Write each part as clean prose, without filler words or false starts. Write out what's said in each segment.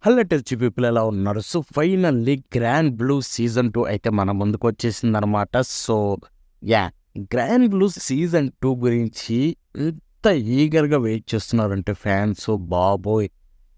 Hello టెర్చి people ఎలా ఉన్నారు? So finally grand blue season 2 అయితే మన ముందుకు వచ్చేసిందనమాట. So yeah! Grand blue season 2 గురించి ఎంత ఈగర్‌గా వెయిట్ చేస్తున్నారంటే ఫ్యాన్స్ బాబోయ్!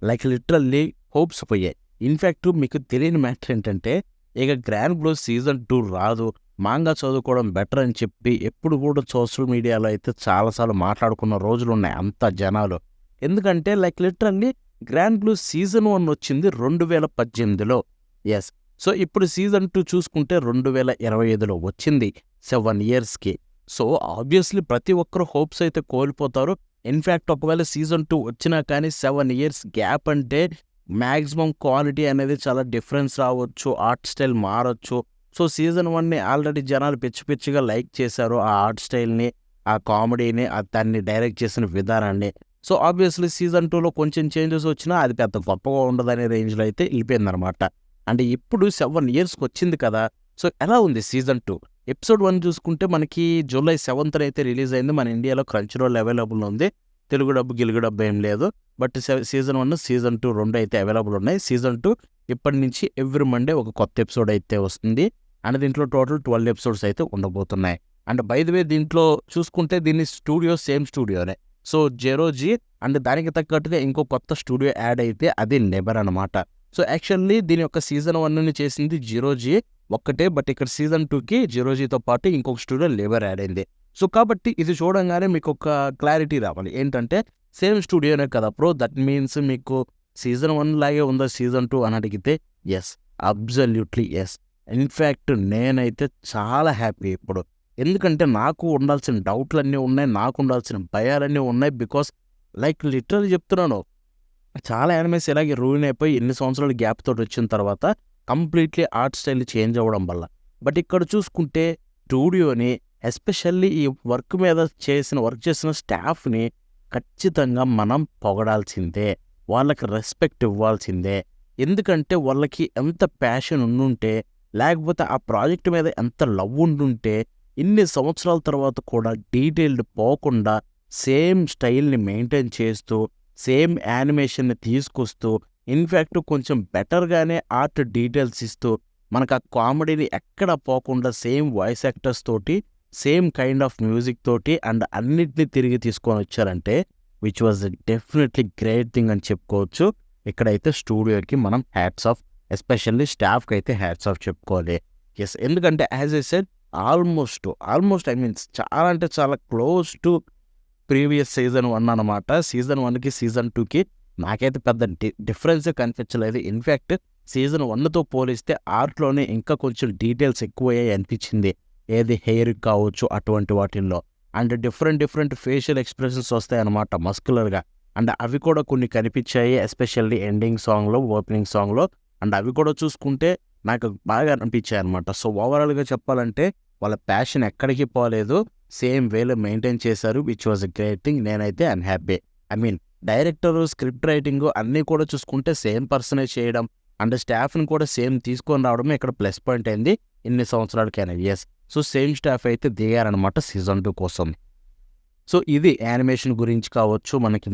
లైక్ లిటరల్లీ హోప్స్ పోయాయి. ఇన్‌ఫాక్ట్ మీకు తెలియని మ్యాటర్ ఏంటంటే ఇక గ్రాండ్ బ్లూ సీజన్ 2 రాదు. మాంగా చదువుకోవడం బెటర్ అని చెప్పి ఎప్పుడు కూడా సోషల్ మీడియాలో అయితే చాలా సార్లు మాట్లాడుకున్న రోజులున్నాయి అంత జనాలు. ఎందుకంటే like literally grand blue season 1 వచ్చింది 2018లో. యెస్. సో, ఇప్పుడు సీజన్ 2 చూసుకుంటే 2025లో వచ్చింది. 7 ఇయర్స్‌కి. సో, ఆబ్వియస్‌లీ ప్రతి ఒక్కరు హోప్స్ అయితే కోల్పోతారు. ఇన్‌ఫాక్ట్ ఒకవేళ సీజన్ 2 వచ్చినా కానీ 7 ఇయర్స్ గ్యాప్ అంటే మాక్సిమం క్వాలిటీ అనేది చాలా డిఫరెన్స్ రావచ్చు. ఆర్ట్ స్టైల్ మారొచ్చు. సో, సీజన్ 1ని ఆల్రెడీ జనాలు పిచ్చి పిచ్చిగా లైక్ చేశారు. ఆ ఆర్ట్ స్టైల్‌ని, ఆ కామెడీని, దాన్ని డైరెక్ట్ చేసిన విధానాన్ని. సో, ఆబ్వియస్‌లీ సీజన్ 2లో కొంచెం చేంజెస్ వచ్చినా అది పెద్ద గొప్పగా ఉండదనే రేంజ్‌లో అయితే ఎళ్ళిపోయిందనమాట. అంటే ఇప్పుడు 7 ఇయర్స్‌కొచ్చింది కదా! సో, ఎలా ఉంది సీజన్ 2? ఎపిసోడ్ 1 చూసుకుంటే మనకి జూలై 7థ్ అయితే రిలీజ్ అయింది. మన ఇండియాలో క్రంచ్ రోల్ అవైలబుల్ ఉంది. తెలుగు డబ్, గిలుగు డబ్ ఏం లేదు. బట్ సీజన్ 1, సీజన్ 2 2 అయితే అవైలబుల్ ఉన్నాయి. సీజన్ 2 ఇప్పటి నుంచి ఎవ్రీ మండే ఒక కొత్త ఎపిసోడ్ అయితే వస్తుంది. అండ్ దీంట్లో టోటల్ 12 ఎపిసోడ్స్ అయితే ఉండబోతున్నాయి. అండ్ బై ది వే దీంట్లో చూసుకుంటే దీన్ని స్టూడియో సేమ్ స్టూడియోనే. సో, 'జెరోజీ' అండ్ దానికి తగ్గట్టుగా ఇంకో కొత్త స్టూడియో యాడ్ అయితే అది 'నెబర్' అనమాట. సో, యాక్చువల్లీ దీని యొక్క సీజన్ 1ని చేసింది 'జెరోజీ' ఒక్కటే. బట్ ఇక్కడ సీజన్ 2కి 'జెరోజీ'తో పాటు ఇంకొక స్టూడియో 'లెబర్' యాడ్ అయింది. సో, కాబట్టి ఇది చూడంగానే మీకొక క్లారిటీ రావాలి. ఏంటంటే సేమ్ స్టూడియోనే కదా బ్రో! దట్ మీన్స్ మీకు సీజన్ 1 లాగే ఉందా సీజన్ 2 అని అడిగితే యెస్. Absolutely yes. ఇన్‌ఫాక్ట్ నేనైతే చాలా హ్యాపీ ఇప్పుడు. ఎందుకంటే నాకు ఉండాల్సిన డౌట్‌లన్నీ ఉన్నాయి. నాకు ఉండాల్సిన భయాలన్నీ ఉన్నాయి. బికాస్ లైక్ లిటరల్లీ చెప్తున్నాను. చాలా యానిమేస్ ఇలాగే రూయిన్ అయిపోయి ఎన్ని సంవత్సరాల గ్యాప్ తోటి వచ్చిన తర్వాత కంప్లీట్‌లీ ఆర్ట్ స్టైల్ చేంజ్ అవ్వడం వల్ల. బట్ ఇక్కడ చూసుకుంటే స్టూడియోని ఎస్పెషల్లీ ఈ వర్క్ చేసిన స్టాఫ్‌ని ఖచ్చితంగా మనం పొగడాల్సిందే. వాళ్ళకి రెస్పెక్ట్ ఇవ్వాల్సిందే. ఎందుకంటే వాళ్ళకి ఎంత ప్యాషన్ ఉండుంటే, లేకపోతే ఆ ప్రాజెక్ట్ మీద ఎంత లవ్ ఉండుంటే ఇన్ని సంవత్సరాల తర్వాత కూడా డీటెయిల్డ్ పోకుండా సేమ్ స్టైల్‌ని మెయింటైన్ చేస్తూ, సేమ్ యానిమేషన్‌ని తీసుకొస్తూ, ఇన్‌ఫాక్ట్ కొంచెం బెటర్‌గానే ఆర్ట్ డీటెయిల్స్ ఇస్తూ, మనకు ఆ కామెడీని ఎక్కడ పోకుండా సేమ్ వాయిస్ యాక్టర్స్ తోటి, సేమ్ కైండ్ ఆఫ్ మ్యూజిక్ తోటి అండ్ అన్నిటిని తిరిగి తీసుకొనొచ్చారంటే which was definitely great thing అని చెప్పుకోవచ్చు. ఇక్కడైతే స్టూడియోకి మనం హ్యాట్స్ ఆఫ్, ఎస్పెషల్లీ స్టాఫ్‌కైతే హ్యాట్స్ ఆఫ్ చెప్పుకోవాలి. యెస్. ఎందుకంటే as I said almost I means చాలా అంటే చాలా క్లోజ్ టు ప్రీవియస్ సీజన్ 1 అనమాట. సీజన్ 1కి, సీజన్ 2కి నాకైతే పెద్ద డిఫరెన్సే కనిపించలేదు. ఇన్‌ఫాక్ట్ సీజన్ 1తో పోలిస్తే ఆర్ట్‌లోనే ఇంకా కొంచెం డీటెయిల్స్ ఎక్కువయ్యాయి అనిపించింది. ఏది హెయిర్ కావచ్చు అటువంటి వాటిల్లో. అండ్ డిఫరెంట్ ఫేషియల్ ఎక్స్‌ప్రెషన్స్ వస్తాయన్నమాట మస్కులర్‌గా. అండ్ అవి కూడా కొన్ని కనిపించాయి. ఎస్పెషల్లీ ఎండింగ్ సాంగ్‌లో, ఓపెనింగ్ సాంగ్‌లో. అండ్ అవి కూడా చూసుకుంటే నాకు బాగా అనిపించాయన్నమాట. సో, ఓవరాల్‌గా చెప్పాలంటే వాళ్ళ ప్యాషన్ ఎక్కడికి పోలేదు. సేమ్ వేలో మెయింటైన్ చేశారు. Which was a great thing. నేనైతే I'm happy. I mean director, script writing అన్నీ కూడా చూసుకుంటే సేమ్ పర్సనే చేయడం అండ్ స్టాఫ్‌ని కూడా సేమ్ తీసుకొని రావడమే ఇక్కడ ప్లస్ పాయింట్ అయింది ఇన్ని సంవత్సరాలకైనా. యెస్. సో, సేమ్ స్టాఫ్ అయితే దిగారనమాట సీజన్ 2 కోసం. సో, ఇది యానిమేషన్ గురించి కావచ్చు మనకి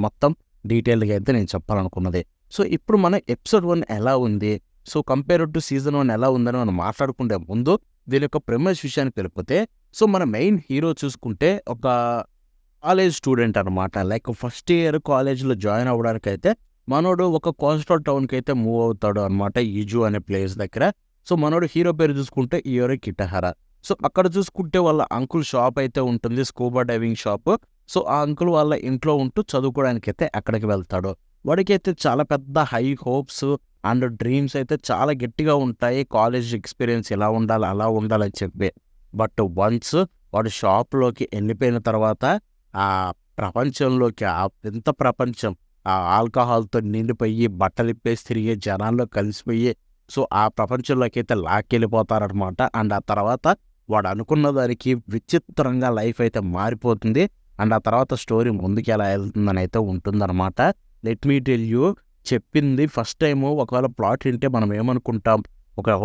మొత్తం డీటెయిల్డ్‌గా అయితే నేను చెప్పాలనుకున్నది. సో, ఇప్పుడు మన ఎపిసోడ్ 1 ఎలా ఉంది? సో, కంపేర్డ్ టు సీజన్ 1 ఎలా ఉందని మనం మాట్లాడుకునే ముందు దీని యొక్క ప్రిమైస్ విషయానికి వెళ్ళిపోతే, సో, మన మెయిన్ హీరో చూసుకుంటే ఒక కాలేజ్ స్టూడెంట్ అనమాట. లైక్ ఫస్ట్ ఇయర్ కాలేజ్‌లో జాయిన్ అవ్వడానికైతే మనోడు ఒక కోస్టల్ టౌన్‌కైతే మూవ్ అవుతాడు అనమాట. ఇజు అనే ప్లేస్ దగ్గర. సో, మనోడు హీరో పేరు చూసుకుంటే ఇయోరి కిటహరా. సో, అక్కడ చూసుకుంటే వాళ్ళ అంకుల్ షాప్ అయితే ఉంటుంది. Scuba diving shop. సో, ఆ అంకుల్ వాళ్ళ ఇంట్లో ఉంటూ చదువుకోవడానికైతే అక్కడికి వెళ్తాడు. వాడికైతే చాలా పెద్ద హై హోప్స్ అండ్ డ్రీమ్స్ అయితే చాలా గట్టిగా ఉంటాయి. కాలేజ్ ఎక్స్‌పీరియన్స్ ఇలా ఉండాలి, అలా ఉండాలని చెప్పి. బట్ వన్స్ వాడు షాప్‌లోకి ఎళ్ళిపోయిన తర్వాత ఆ ప్రపంచంలోకి, ఆ వింత ప్రపంచం, ఆ ఆల్కహాల్‌తో నిండిపోయి, బట్టలిప్పేసి తిరిగే జనాల్లో కలిసిపోయి, సో, ఆ ప్రపంచంలోకైతే లాక్కెళ్ళిపోతారనమాట. అండ్ ఆ తర్వాత వాడు అనుకున్న దానికి విచిత్రంగా లైఫ్ అయితే మారిపోతుంది. అండ్ ఆ తర్వాత స్టోరీ ముందుకెలా ఎళ్తుందనైతే ఉంటుందనమాట. లెట్ మీ టెల్ యూ, చెప్పింది ఫస్ట్ టైము ఒకవేళ ప్లాట్ వింటే మనం ఏమనుకుంటాం,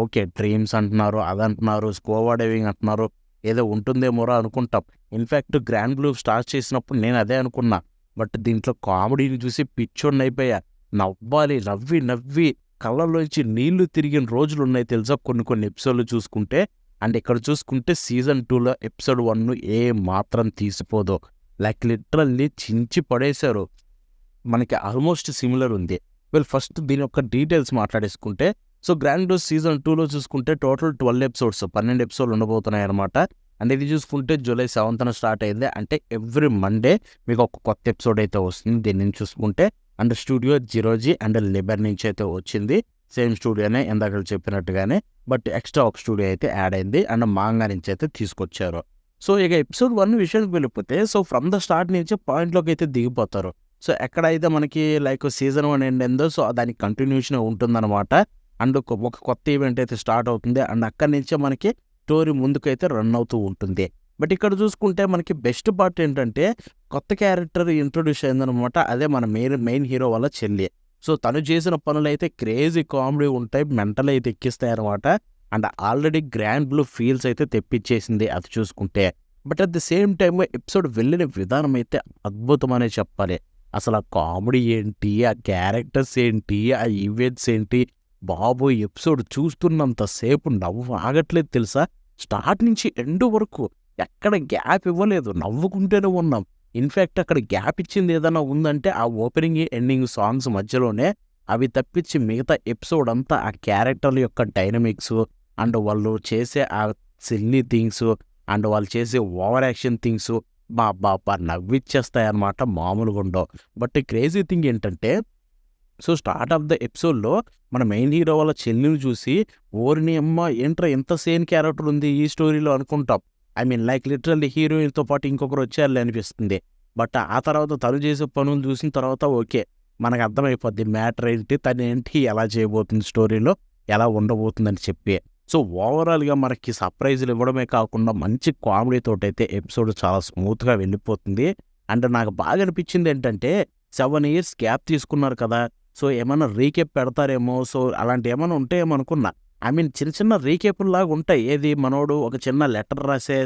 ఓకే డ్రీమ్స్ అంటున్నారు, అదంటున్నారు, స్కూబా డైవింగ్ అంటున్నారు, ఏదో ఉంటుందేమోరా అనుకుంటాం. ఇన్‌ఫాక్ట్ గ్రాండ్ బ్లూ స్టార్ట్ చేసినప్పుడు నేను అదే అనుకున్నా. బట్ దీంట్లో కామెడీని చూసి పిచ్చోడినయిపోయా. నవ్వాలి, నవ్వి నవ్వి కళ్ళలోంచి నీళ్లు తిరిగిన రోజులు ఉన్నాయి తెలుసా కొన్ని ఎపిసోడ్లు చూసుకుంటే. అండ్ ఇక్కడ చూసుకుంటే సీజన్ 2లో ఎపిసోడ్ 1 ఏ మాత్రం తీసిపోదు, లైక్ లిటరల్లీ చించి పడేశారు. మనకి ఆల్మోస్ట్ సిమిలర్ ఉంది. ఫస్ట్ దీని యొక్క డీటెయిల్స్ మాట్లాడేసుకుంటే, సో గ్రాండ్ బ్లూస్ సీజన్ 2లో చూసుకుంటే టోటల్ 12 ఎపిసోడ్స్, 12 ఎపిసోడ్లు ఉండబోతున్నాయి అనమాట. అండ్ ఇది చూసుకుంటే జూలై 7న స్టార్ట్ అయింది. అంటే ఎవ్రీ మండే మీకు ఒక కొత్త ఎపిసోడ్ అయితే వస్తుంది దీని నుంచి చూసుకుంటే. అండ్ స్టూడియో జిరోజీ అండ్ లిబర్ నుంచి అయితే వచ్చింది. సేమ్ స్టూడియోనే ఇందాక చెప్పినట్టుగానే, బట్ ఎక్స్ట్రా ఒక స్టూడియో అయితే యాడ్ అయింది అండ్ మాంగా నుంచి అయితే తీసుకొచ్చారు. సో ఇక ఎపిసోడ్ 1 విషయానికి వెళ్ళిపోతే, సో ఫ్రమ్ ద స్టార్ట్ నుంచి పాయింట్లోకి అయితే దిగిపోతారు. సో ఎక్కడైతే మనకి లైక్ సీజన్ 1 ఎండ్ అయిందో సో దానికి కంటిన్యూషన్ ఉంటుందన్నమాట. అండ్ ఒక కొత్త ఈవెంట్ అయితే స్టార్ట్ అవుతుంది. అండ్ అక్కడి నుంచే మనకి స్టోరీ ముందుకైతే రన్ అవుతూ ఉంటుంది. బట్ ఇక్కడ చూసుకుంటే మనకి బెస్ట్ పార్ట్ ఏంటంటే, కొత్త క్యారెక్టర్ ఇంట్రొడ్యూస్ అయిందనమాట. అదే మన మెయిన్ హీరో వాళ్ళ చెల్లి. సో తను చేసిన పనులు అయితే క్రేజీ కామెడీ ఉంటాయి, మెంటల్ అయితే ఎక్కిస్తాయి అనమాట. And already grand blue feels అయితే తెప్పించేసింది అది చూసుకుంటే. But at the same time episode వెళ్ళిన విధానం అయితే అద్భుతమనే చెప్పాలి. అసలు ఆ కామెడీ ఏంటి, ఆ క్యారెక్టర్స్ ఏంటి, ఆ ఈవెంట్స్ ఏంటి, బాబు ఎపిసోడ్ చూస్తున్నంతసేపు నవ్వు ఆగట్లేదు తెలుసా. స్టార్ట్ నుంచి ఎండ్ వరకు ఎక్కడ గ్యాప్ ఇవ్వలేదు, నవ్వుకుంటూనే ఉన్నాం. ఇన్ఫ్యాక్ట్ అక్కడ గ్యాప్ ఇచ్చింది ఏదైనా ఉందంటే ఆ ఓపెనింగ్ ఎండింగ్ సాంగ్స్ మధ్యలోనే. అవి తప్పించి మిగతా ఎపిసోడ్ అంతా ఆ క్యారెక్టర్ల యొక్క డైనమిక్స్ అండ్ వాళ్ళు చేసే ఆ సిల్లీ థింగ్స్ అండ్ వాళ్ళు చేసే ఓవర్ యాక్షన్ థింగ్స్ బాబా నవ్విచ్చేస్తాయన్నమాట, మామూలుగా ఉండవు. బట్ క్రేజీ థింగ్ ఏంటంటే, సో స్టార్ట్ ఆఫ్ ద ఎపిసోడ్లో మన మెయిన్ హీరో వాళ్ళ చెల్లిని చూసి ఓరిని అమ్మ ఏంట్రా ఇంత సేమ్ క్యారెక్టర్ ఉంది ఈ స్టోరీలో అనుకుంటాం. ఐ మీన్ లైక్ లిటరల్లీ హీరోయిన్తో పాటు ఇంకొకరు వచ్చారులే అనిపిస్తుంది. బట్ ఆ తర్వాత తను చేసే పనులు చూసిన తర్వాత ఓకే మనకు అర్థమైపోద్ది మ్యాటర్ ఏంటి, తను ఏంటి, ఎలా చేయబోతుంది స్టోరీలో, ఎలా ఉండబోతుందని చెప్పి. సో ఓవరాల్గా మనకి సర్ప్రైజులు ఇవ్వడమే కాకుండా మంచి కామెడీతోటి అయితే ఎపిసోడ్ చాలా స్మూత్గా వెళ్ళిపోతుంది. అండ్ నాకు బాగా అనిపించింది ఏంటంటే, 7 years గ్యాప్ తీసుకున్నారు కదా, సో ఏమైనా రీకేప్ పెడతారేమో, సో అలాంటి ఏమైనా ఉంటాయేమో అనుకున్నా. ఐ మీన్ చిన్న చిన్న రీకేపుల్లాగా ఉంటాయి. ఏది మనోడు ఒక చిన్న లెటర్ రాసే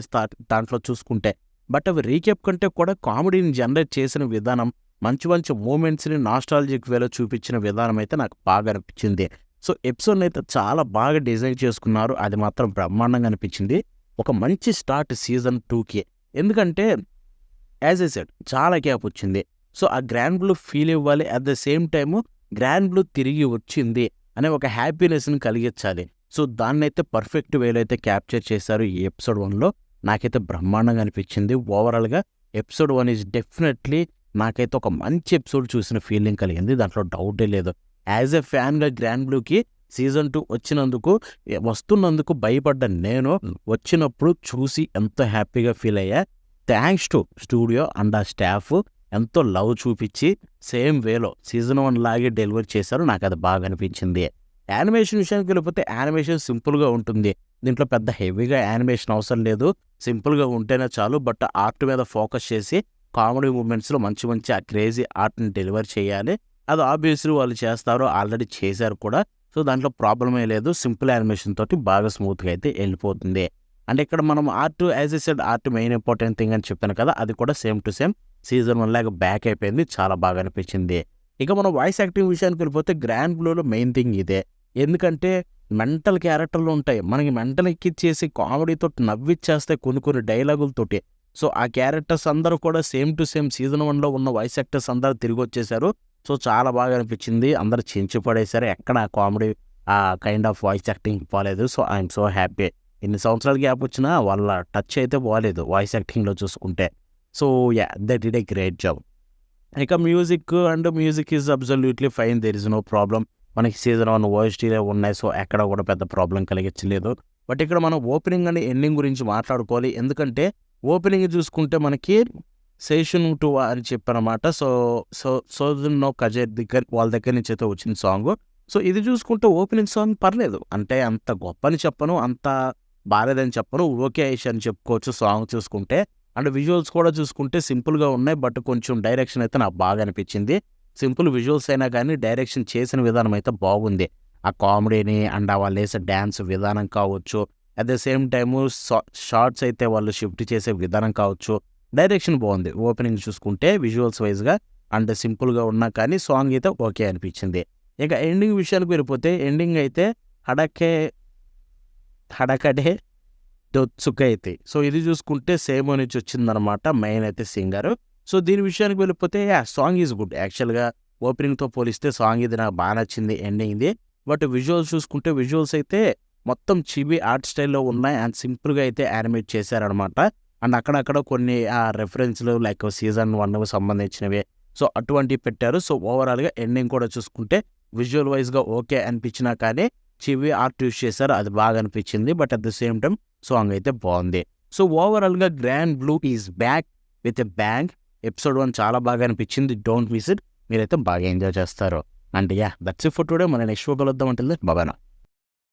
దాంట్లో చూసుకుంటే. బట్ అవి రీకేప్ కంటే కూడా కామెడీని జనరేట్ చేసిన విధానం, మంచి మంచి మూమెంట్స్ని నాస్టాలజిక్ వేలో చూపించిన విధానం అయితే నాకు బాగా అనిపించింది. సో ఎపిసోడ్ని అయితే చాలా బాగా డిజైన్ చేసుకున్నారు, అది మాత్రం బ్రహ్మాండంగా అనిపించింది. ఒక మంచి స్టార్ట్ సీజన్ 2కి. ఎందుకంటే యాజ్ ఎ సెడ్ చాలా గ్యాప్ వచ్చింది. సో ఆ గ్రాండ్ బ్లూ ఫీల్ ఇవ్వాలి, at the same time grand blue తిరిగి వచ్చింది అనే ఒక హ్యాపీనెస్ని కలిగించాలి. సో దాన్నైతే పర్ఫెక్ట్ వేలో అయితే క్యాప్చర్ చేశారు ఈ ఎపిసోడ్ 1లో. నాకైతే బ్రహ్మాండంగా అనిపించింది. ఓవరాల్గా ఎపిసోడ్ 1 ఈజ్ డెఫినెట్లీ నాకైతే ఒక మంచి ఎపిసోడ్ చూసిన ఫీలింగ్ కలిగింది, దాంట్లో డౌటే లేదు. యాజ్ ఎ ఫ్యాన్గా గ్రాండ్ బ్లూకి సీజన్ 2 వస్తున్నందుకు భయపడ్డ నేను వచ్చినప్పుడు చూసి ఎంతో హ్యాపీగా ఫీల్ అయ్యా. థ్యాంక్స్ టు స్టూడియో అండ్ ఆ స్టాఫ్ ఎంతో లవ్ చూపించి సేమ్ వేలో సీజన్ 1 లాగే డెలివర్ చేశారు. నాకు అది బాగా అనిపించింది. యానిమేషన్ విషయానికి వెళ్ళిపోతే యానిమేషన్ సింపుల్గా ఉంటుంది. దీంట్లో పెద్ద హెవీగా యానిమేషన్ అవసరం లేదు, సింపుల్గా ఉంటేనే చాలు. బట్ ఆర్ట్ మీద ఫోకస్ చేసి కామెడీ మూమెంట్స్లో మంచి మంచి ఆ క్రేజీ ఆర్ట్ని డెలివర్ చేయాలి. అది ఆబ్వియస్లీ వాళ్ళు చేస్తారు, ఆల్రెడీ చేశారు కూడా. సో దాంట్లో ప్రాబ్లమే లేదు, సింపుల్ యానిమేషన్ తోటి బాగా స్మూత్గా అయితే వెళ్ళిపోతుంది. అండ్ ఇక్కడ మనం art as a said art main important thing అని చెప్పాను కదా, అది కూడా సేమ్ టు సేమ్ సీజన్ 1 లాగా బ్యాక్ అయిపోయింది, చాలా బాగా అనిపించింది. ఇక మనం వాయిస్ యాక్టింగ్ విషయానికి వెళ్ళిపోతే గ్రాండ్ బ్లూలో మెయిన్ థింగ్ ఇదే. ఎందుకంటే మెంటల్ క్యారెక్టర్లు ఉంటాయి, మనకి మెంటల్ ఎక్కిచ్చేసి కామెడీతో నవ్విచ్చేస్తాయి కొన్ని డైలాగులతోటి. సో ఆ క్యారెక్టర్స్ అందరూ కూడా సేమ్ టు సేమ్ సీజన్ 1లో ఉన్న వాయిస్ యాక్టర్స్ అందరూ తిరిగి వచ్చేసారు. సో చాలా బాగా అనిపించింది, అందరూ చించి పడేశారు. ఎక్కడ ఆ కామెడీ ఆ కైండ్ ఆఫ్ వాయిస్ యాక్టింగ్ పోలేదు. So I'm so happy. ఎన్ని సంవత్సరాలు గ్యాప్ వచ్చినా వాళ్ళ టచ్ అయితే పోలేదు వాయిస్ యాక్టింగ్లో చూసుకుంటే. So yeah they did a great job. ఇక music is absolutely fine, there is no problem. మనకి సీజన్ 1 ఓఎస్టీలే ఉన్నాయి, సో ఎక్కడ కూడా పెద్ద ప్రాబ్లం కలిగించలేదు. బట్ ఇక్కడ మనం ఓపెనింగ్ అండ్ ఎండింగ్ గురించి మాట్లాడుకోవాలి. ఎందుకంటే ఓపెనింగ్ చూసుకుంటే మనకి సెషన్ 2 అని చెప్పారన్నమాట. సో కజేర్ వాళ్ళ దగ్గర నుంచి అయితే వచ్చిన సాంగ్. సో ఇది చూసుకుంటే ఓపెనింగ్ సాంగ్ పర్లేదు, అంటే అంత గొప్ప అని చెప్పను, అంత బాలేదని చెప్పను, ఓకే ఐష్ అని చెప్పుకోవచ్చు సాంగ్ చూసుకుంటే. అండ్ విజువల్స్ కూడా చూసుకుంటే సింపుల్గా ఉన్నాయి, బట్ కొంచెం డైరెక్షన్ అయితే నాకు బాగా అనిపించింది. సింపుల్ విజువల్స్ అయినా కానీ డైరెక్షన్ చేసిన విధానం అయితే బాగుంది. ఆ కామెడీని అండ్ వాళ్ళు వేసే డ్యాన్స్ విధానం కావచ్చు, at the same time shorts అయితే వాళ్ళు షిఫ్ట్ చేసే విధానం కావచ్చు, డైరెక్షన్ బాగుంది. ఓపెనింగ్ చూసుకుంటే విజువల్స్ వైజ్గా అండ్ సింపుల్గా ఉన్నా కానీ సాంగ్ అయితే ఓకే అనిపించింది. ఇక ఎండింగ్ విషయానికి వెళ్ళిపోతే ఎండింగ్ అయితే హడకే హడకడే దొత్సుకైతే. సో ఇది చూసుకుంటే సేమో నుంచి వచ్చిందనమాట మెయిన్ అయితే సింగరు. సో దీని విషయానికి వెళ్ళిపోతే సాంగ్ ఈజ్ గుడ్. యాక్చువల్గా ఓపెనింగ్తో పోలిస్తే సాంగ్ ఇది నాకు బాగా నచ్చింది ఎండింగ్ది. బట్ విజువల్స్ చూసుకుంటే విజువల్స్ అయితే మొత్తం చిబి ఆర్ట్ స్టైల్లో ఉన్నాయి అండ్ సింపుల్గా అయితే యానిమేట్ చేశారనమాట. అండ్ అక్కడక్కడ కొన్ని రెఫరెన్స్లు లైక్ సీజన్ 1 సంబంధించినవి సో అటువంటివి పెట్టారు. సో ఓవరాల్గా ఎండింగ్ కూడా చూసుకుంటే విజువల్ వైజ్గా ఓకే అనిపించినా కానీ చివి ఆర్ట్ యూస్ చేశారు, అది బాగా అనిపించింది. But at the same time song అయితే బాగుంది. సో ఓవరాల్గా grand blue is back with a bang. Episode 1 చాలా బాగా అనిపించింది. Don't miss it. మీరైతే బాగా ఎంజాయ్ చేస్తారు. And that's it for today. మన నెక్స్ట్ కలుద్దాం. అంటే బాబానా.